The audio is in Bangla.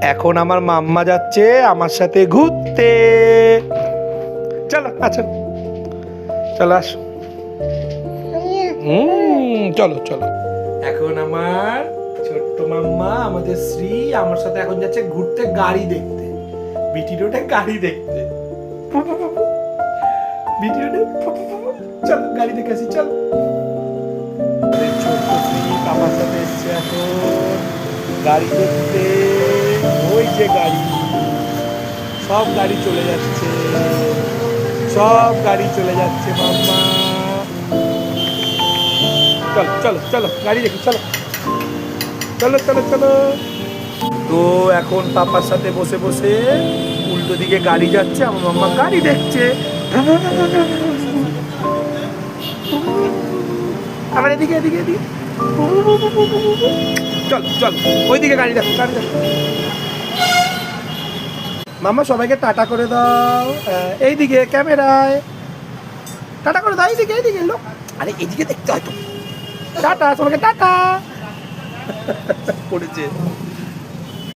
এখন আমার মাম্মা যাচ্ছে আমার সাথে ঘুরতে। চলো আচ্ছা, চলো আসো। চলো চলো। এখন আমার ছোট্ট মাম্মা আমাদের শ্রী আমার সাথে এখন যাচ্ছে ঘুরতে, গাড়ি দেখতে, বিটি রোডে গাড়ি দেখতে। বিটি রোডে চলো গাড়ি দেখে আসি, চলো। ছোট্ট শ্রী আমার সাথে এসছে এখন গাড়ি দেখতে। ওই যে গাড়ি, সব গাড়ি চলে যাচ্ছে, সব গাড়ি চলে যাচ্ছে মাম্মা। চলো চলো চলো গাড়ি দেখি, চলো চলো চলো চলো। তো এখন পাপার সাথে বসে বসে উল্টো দিকে গাড়ি যাচ্ছে, আমার মাম্মা গাড়ি দেখছে। আবার এদিকে এদিকে এদিকে, চল চল ওইদিকে গাড়ি দেখো, গাড়ি দেখো। মাম্মা সবাইকে টাটা করে দাও, এইদিকে ক্যামেরায় টাটা করে দাও, এইদিকে এইদিকে লোক, আরে এইদিকে দেখতে হয় তো। টাটা সবাইকে, টাটা। পড়েছে।